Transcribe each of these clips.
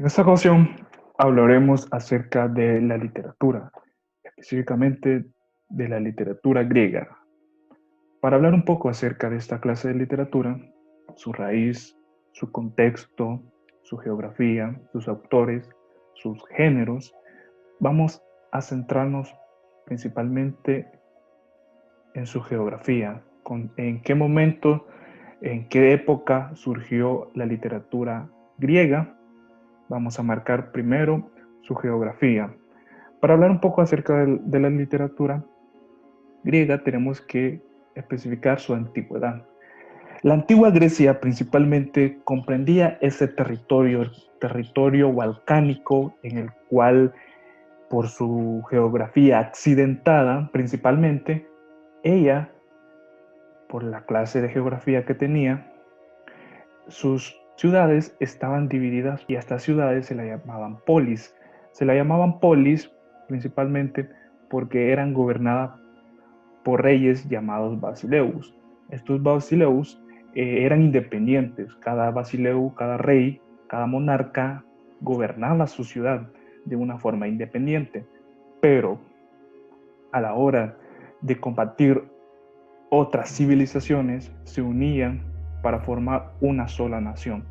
En esta ocasión hablaremos acerca de la literatura, específicamente de la literatura griega. Para hablar un poco acerca de esta clase de literatura, su raíz, su contexto, su geografía, sus autores, sus géneros, vamos a centrarnos principalmente en su geografía, en qué momento, en qué época surgió la literatura griega. Vamos a marcar primero su geografía. Para hablar un poco acerca de la literatura griega, tenemos que especificar su antigüedad. La antigua Grecia principalmente comprendía ese territorio volcánico en el cual, por su geografía accidentada principalmente, ella, por la clase de geografía que tenía, sus ciudades estaban divididas y a estas ciudades se las llamaban polis. Se las llamaban polis principalmente porque eran gobernadas por reyes llamados basileus. Estos basileus eran independientes. Cada basileu, cada rey, cada monarca gobernaba su ciudad de una forma independiente. Pero a la hora de combatir otras civilizaciones, se unían para formar una sola nación.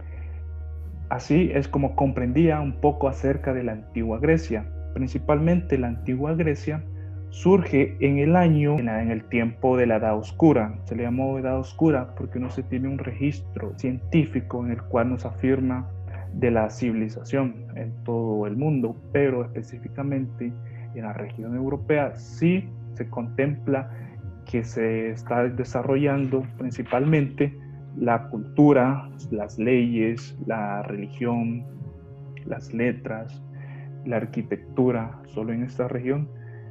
Así es como comprendía un poco acerca de la antigua Grecia. Principalmente la antigua Grecia surge en el tiempo de la Edad Oscura. Se le llamó Edad Oscura porque no se tiene un registro científico en el cual nos afirma de la civilización en todo el mundo, pero específicamente en la región europea sí se contempla que se está desarrollando principalmente la cultura, las leyes, la religión, las letras, la arquitectura. Solo en esta región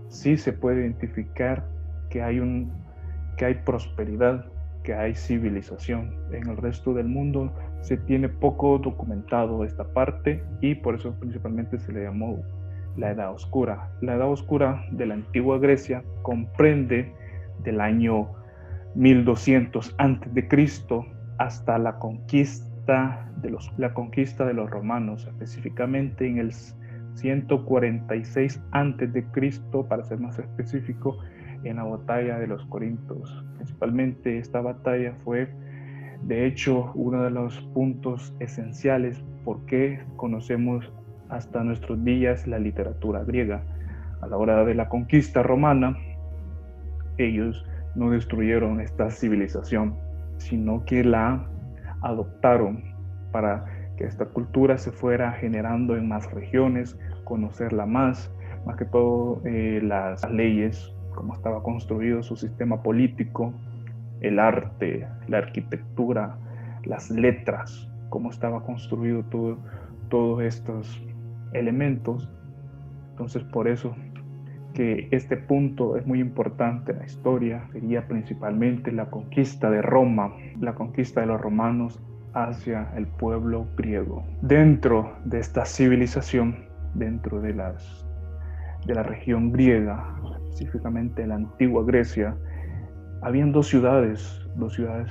sí se puede identificar que hay prosperidad, que hay civilización. En el resto del mundo se tiene poco documentado esta parte y por eso principalmente se le llamó la Edad Oscura. La Edad Oscura de la antigua Grecia comprende del año 1200 a.C. hasta la conquista de los romanos, específicamente en el 146 a.C., para ser más específico, en la batalla de los Corintios. Principalmente esta batalla fue, de hecho, uno de los puntos esenciales por qué conocemos hasta nuestros días la literatura griega. A la hora de la conquista romana, ellos no destruyeron esta civilización, sino que la adoptaron para que esta cultura se fuera generando en más regiones, conocerla más que todo las leyes, cómo estaba construido su sistema político, el arte, la arquitectura, las letras, cómo estaba construido todos estos elementos. Entonces, por eso que este punto es muy importante en la historia, sería principalmente la conquista de Roma, la conquista de los romanos hacia el pueblo griego. Dentro de esta civilización, dentro de la región griega, específicamente la antigua Grecia, habían dos ciudades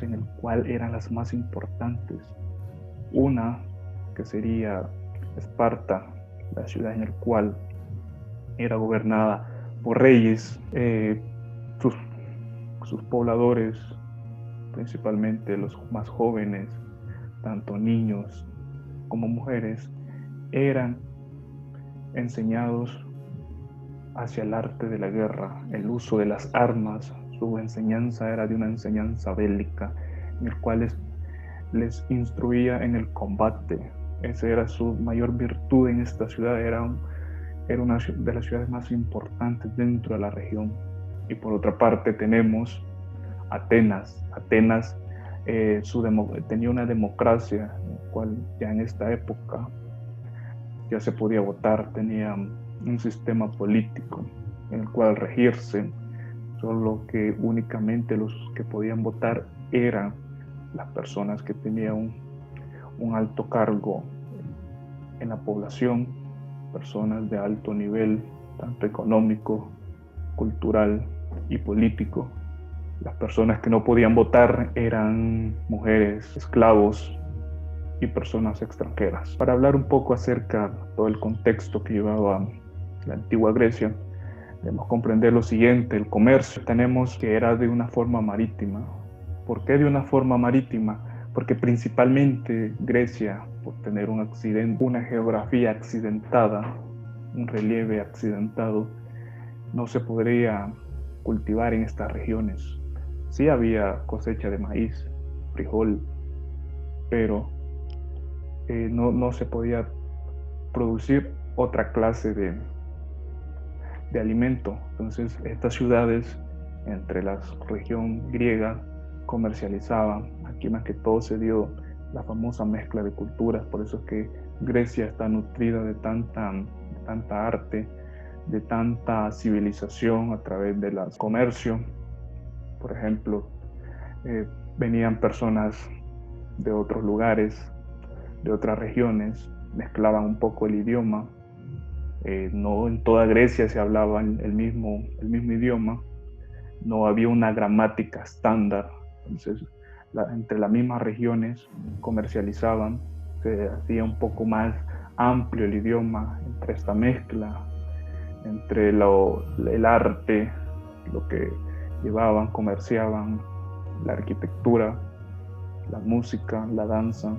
en las cuales eran las más importantes. Una que sería Esparta, la ciudad en la cual era gobernada por reyes. Sus pobladores, principalmente los más jóvenes, tanto niños como mujeres, eran enseñados hacia el arte de la guerra, el uso de las armas. Su enseñanza era de una enseñanza bélica, en el cual les instruía en el combate. Esa era su mayor virtud en esta ciudad. Era una de las ciudades más importantes dentro de la región. Y por otra parte tenemos Atenas. Atenas tenía una democracia, en la cual ya en esta época ya se podía votar, tenía un sistema político en el cual regirse, solo que únicamente los que podían votar eran las personas que tenían un alto cargo en la población, personas de alto nivel, tanto económico, cultural y político. Las personas que no podían votar eran mujeres, esclavos, y personas extranjeras. Para hablar un poco acerca de todo el contexto que llevaba la antigua Grecia, debemos comprender lo siguiente: el comercio tenemos que era de una forma marítima. ¿Por qué de una forma marítima? Porque principalmente Grecia, por tener una geografía accidentada, un relieve accidentado, no se podría cultivar en estas regiones. Sí había cosecha de maíz, frijol, pero no se podía producir otra clase de alimento. Entonces estas ciudades entre la región griega comercializaban. Aquí más que todo se dio la famosa mezcla de culturas, por eso es que Grecia está nutrida de tanta arte, de tanta civilización a través del comercio. Por ejemplo, venían personas de otros lugares, de otras regiones, mezclaban un poco el idioma. No en toda Grecia se hablaba el mismo idioma, no había una gramática estándar. Entonces, entre las mismas regiones comercializaban, se hacía un poco más amplio el idioma entre esta mezcla, entre el arte, lo que llevaban, comerciaban, la arquitectura, la música, la danza,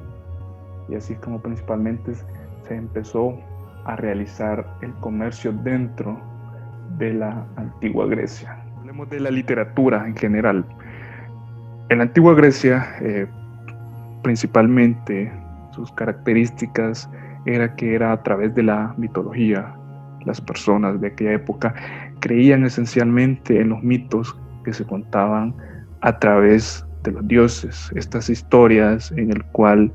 y así es como principalmente se empezó a realizar el comercio dentro de la antigua Grecia. Hablemos de la literatura en general. En la antigua Grecia, principalmente sus características era que era a través de la mitología. Las personas de aquella época creían esencialmente en los mitos que se contaban a través de los dioses. Estas historias en el cual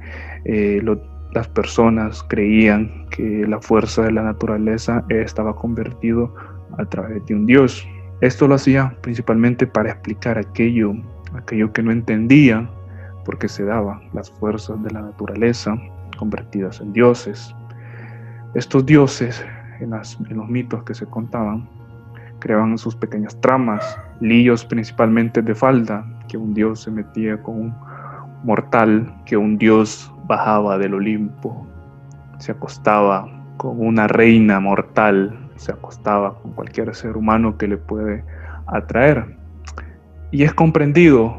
las personas creían que la fuerza de la naturaleza estaba convertido a través de un dios. Esto lo hacía principalmente para explicar aquello que no entendían, porque se daban las fuerzas de la naturaleza convertidas en dioses. Estos dioses, en los mitos que se contaban, creaban sus pequeñas tramas, líos principalmente de falda, que un dios se metía con un mortal, que un dios bajaba del Olimpo, se acostaba con una reina mortal, se acostaba con cualquier ser humano que le puede atraer. Y es comprendido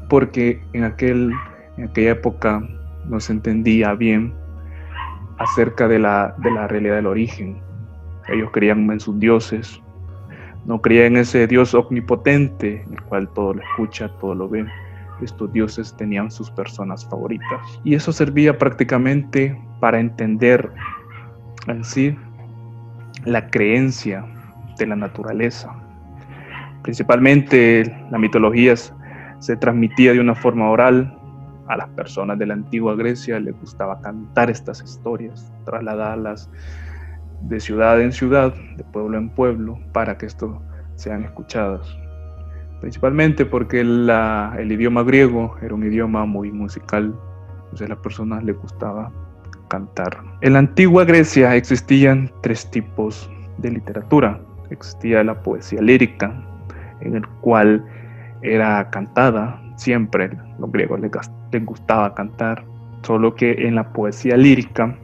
porque en aquella época no se entendía bien acerca de la realidad del origen. Ellos creían en sus dioses, no creían en ese Dios omnipotente, en el cual todo lo escucha, todo lo ve. Estos dioses tenían sus personas favoritas. Y eso servía prácticamente para entender en sí la creencia de la naturaleza. Principalmente la mitología se transmitía de una forma oral. A las personas de la antigua Grecia les gustaba cantar estas historias, trasladarlas de ciudad en ciudad, de pueblo en pueblo, para que esto sean escuchadas. Principalmente porque el idioma griego era un idioma muy musical, entonces a las personas les gustaba cantar. En la antigua Grecia existían tres tipos de literatura. Existía la poesía lírica, en el cual era cantada siempre. Los griegos les gustaba cantar, solo que en la poesía lírica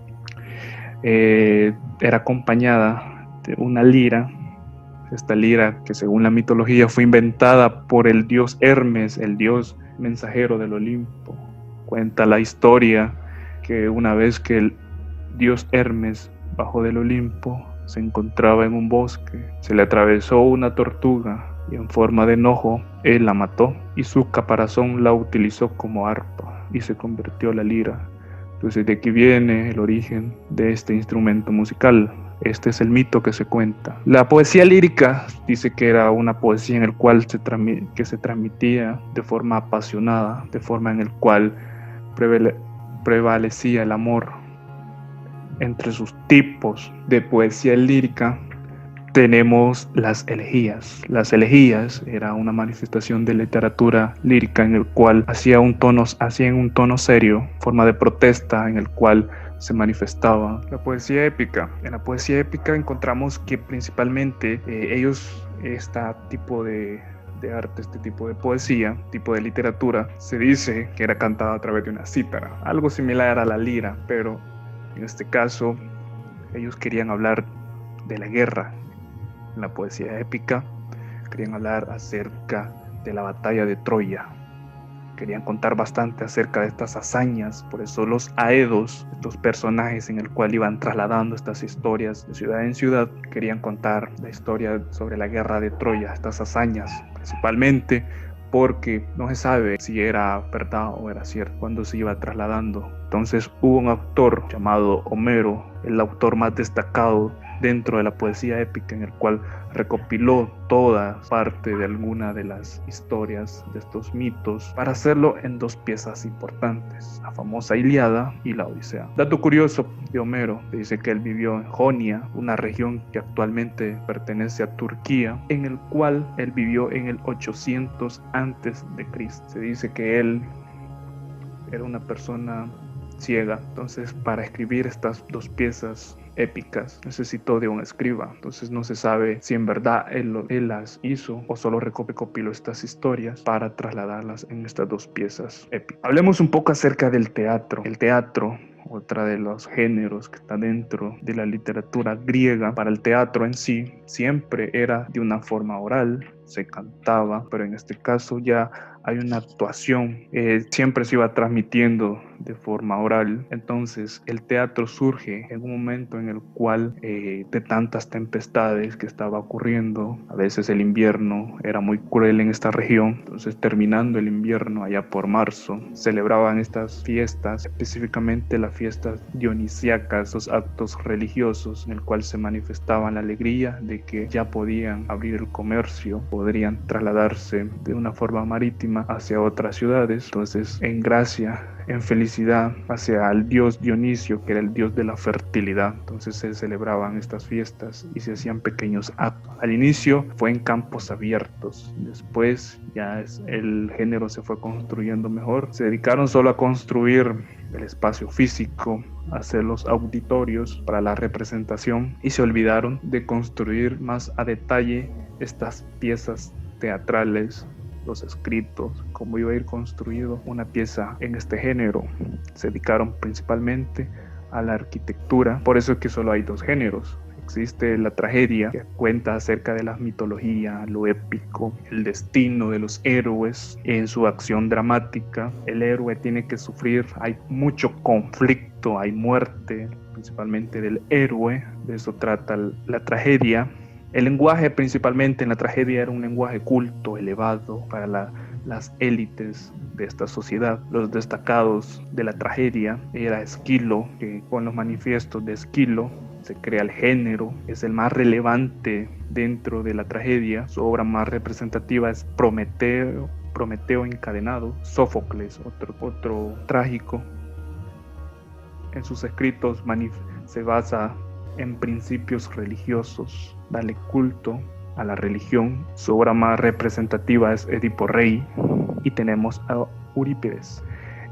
era acompañada de una lira. Esta lira, que según la mitología fue inventada por el dios Hermes, el dios mensajero del Olimpo. Cuenta la historia que una vez que el dios Hermes bajó del Olimpo, se encontraba en un bosque, se le atravesó una tortuga y en forma de enojo él la mató y su caparazón la utilizó como arpa y se convirtió en la lira. Entonces de aquí viene el origen de este instrumento musical. Este es el mito que se cuenta. La poesía lírica dice que era una poesía en la cual se transmitía de forma apasionada, de forma en la cual prevalecía el amor. Entre sus tipos de poesía lírica tenemos las elegías. Las elegías era una manifestación de literatura lírica en el cual hacían un tono serio, forma de protesta en el cual se manifestaba. La poesía épica. En la poesía épica encontramos que principalmente este tipo de de arte, este tipo de poesía, tipo de literatura, se dice que era cantada a través de una cítara, algo similar a la lira, pero en este caso ellos querían hablar de la guerra. En la poesía épica querían hablar acerca de la batalla de Troya. Querían contar bastante acerca de estas hazañas, por eso los aedos, estos personajes en el cual iban trasladando estas historias de ciudad en ciudad, querían contar la historia sobre la guerra de Troya, estas hazañas, principalmente porque no se sabe si era verdad o era cierto cuando se iba trasladando. Entonces hubo un autor llamado Homero, el autor más destacado dentro de la poesía épica, en el cual recopiló toda parte de alguna de las historias de estos mitos para hacerlo en dos piezas importantes, la famosa Ilíada y la Odisea. Dato curioso de Homero, dice que él vivió en Jonia, una región que actualmente pertenece a Turquía, en el cual él vivió en el 800 antes de Cristo. Se dice que él era una persona ciega, entonces para escribir estas dos piezas épicas necesitó de un escriba, entonces no se sabe si en verdad él las hizo o solo recopiló estas historias para trasladarlas en estas dos piezas épicas. Hablemos un poco acerca del teatro. El teatro, otra de los géneros que está dentro de la literatura griega, para el teatro en sí siempre era de una forma oral, se cantaba, pero en este caso ya hay una actuación, siempre se iba transmitiendo de forma oral. Entonces el teatro surge en un momento en el cual de tantas tempestades que estaba ocurriendo, a veces el invierno era muy cruel en esta región, entonces terminando el invierno allá por marzo, celebraban estas fiestas, específicamente las fiestas dionisíacas, esos actos religiosos en el cual se manifestaban la alegría de que ya podían abrir el comercio, podrían trasladarse de una forma marítima hacia otras ciudades. Entonces, en gracia, en felicidad hacia el dios Dionisio, que era el dios de la fertilidad. Entonces se celebraban estas fiestas y se hacían pequeños actos. Al inicio fue en campos abiertos, después ya el género se fue construyendo mejor. Se dedicaron solo a construir el espacio físico, hacer los auditorios para la representación y se olvidaron de construir más a detalle estas piezas teatrales, los escritos, cómo iba a ir construido una pieza en este género. Se dedicaron principalmente a la arquitectura, por eso es que solo hay dos géneros. Existe la tragedia, que cuenta acerca de la mitología, lo épico, el destino de los héroes en su acción dramática. El héroe tiene que sufrir, hay mucho conflicto, hay muerte, principalmente del héroe. De eso trata la tragedia. El lenguaje principalmente en la tragedia era un lenguaje culto, elevado para las élites de esta sociedad. Los destacados de la tragedia era Esquilo, que con los manifiestos de Esquilo se crea el género, es el más relevante dentro de la tragedia. Su obra más representativa es Prometeo encadenado, Sófocles, otro trágico. En sus escritos se basa en principios religiosos, dale culto a la religión. Su obra más representativa es Edipo Rey y tenemos a Eurípides.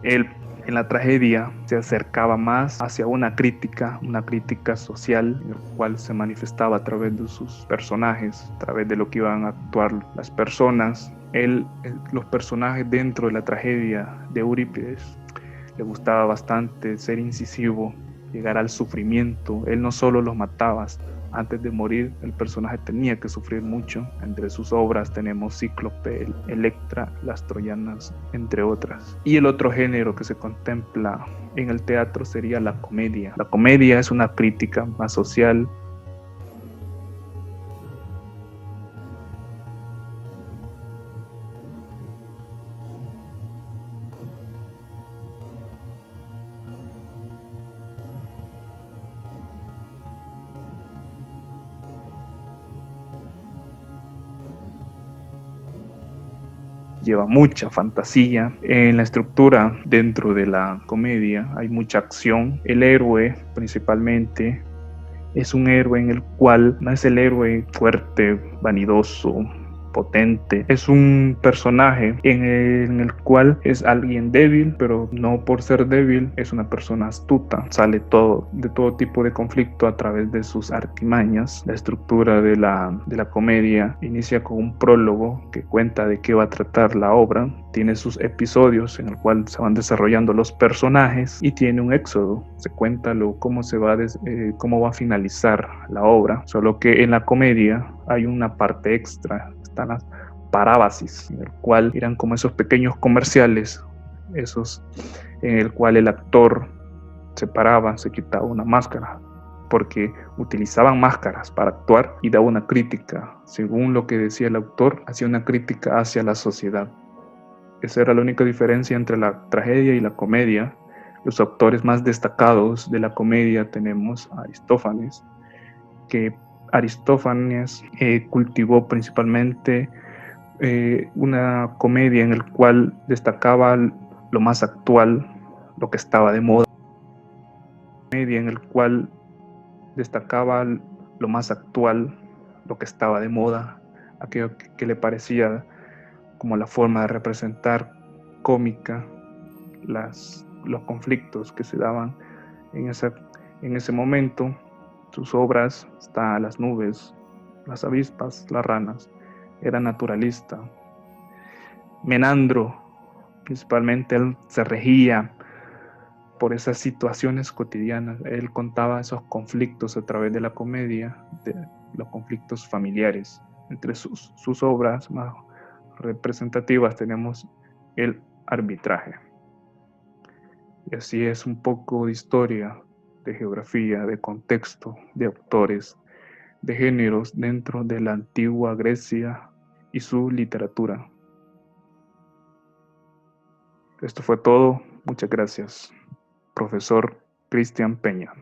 Él en la tragedia se acercaba más hacia una crítica social, en la cual se manifestaba a través de sus personajes, a través de lo que iban a actuar las personas. Los personajes dentro de la tragedia de Eurípides le gustaba bastante ser incisivo, llegar al sufrimiento. Él no solo los mataba, antes de morir el personaje tenía que sufrir mucho. Entre sus obras tenemos Cíclope, Electra, las troyanas, entre otras. Y el otro género que se contempla en el teatro sería la comedia. La comedia es una crítica más social. Lleva mucha fantasía. En la estructura dentro de la comedia hay mucha acción. El héroe principalmente es un héroe en el cual no es el héroe fuerte, vanidoso, potente. Es un personaje en el cual es alguien débil, pero no por ser débil, es una persona astuta. Sale de todo tipo de conflicto a través de sus artimañas. La estructura de la comedia inicia con un prólogo que cuenta de qué va a tratar la obra. Tiene sus episodios en el cual se van desarrollando los personajes y tiene un éxodo. Se cuenta cómo va a finalizar la obra, solo que en la comedia hay una parte extra. Están las parábasis, en el cual eran como esos pequeños comerciales, esos en el cual el actor se paraba, se quitaba una máscara, porque utilizaban máscaras para actuar y daba una crítica. Según lo que decía el autor, hacía una crítica hacia la sociedad. Esa era la única diferencia entre la tragedia y la comedia. Los autores más destacados de la comedia tenemos a Aristófanes, que Aristófanes cultivó principalmente una comedia en el cual destacaba lo más actual, lo que estaba de moda. Comedia en el cual destacaba lo más actual, lo que estaba de moda, aquello que le parecía como la forma de representar cómica los conflictos que se daban en ese momento. Sus obras están Las nubes, Las avispas, Las ranas. Era naturalista. Menandro, principalmente, él se regía por esas situaciones cotidianas. Él contaba esos conflictos a través de la comedia, de los conflictos familiares. Entre sus obras más representativas tenemos El arbitraje. Y así es un poco de historia, de geografía, de contexto, de autores, de géneros dentro de la antigua Grecia y su literatura. Esto fue todo. Muchas gracias, profesor Cristian Peña.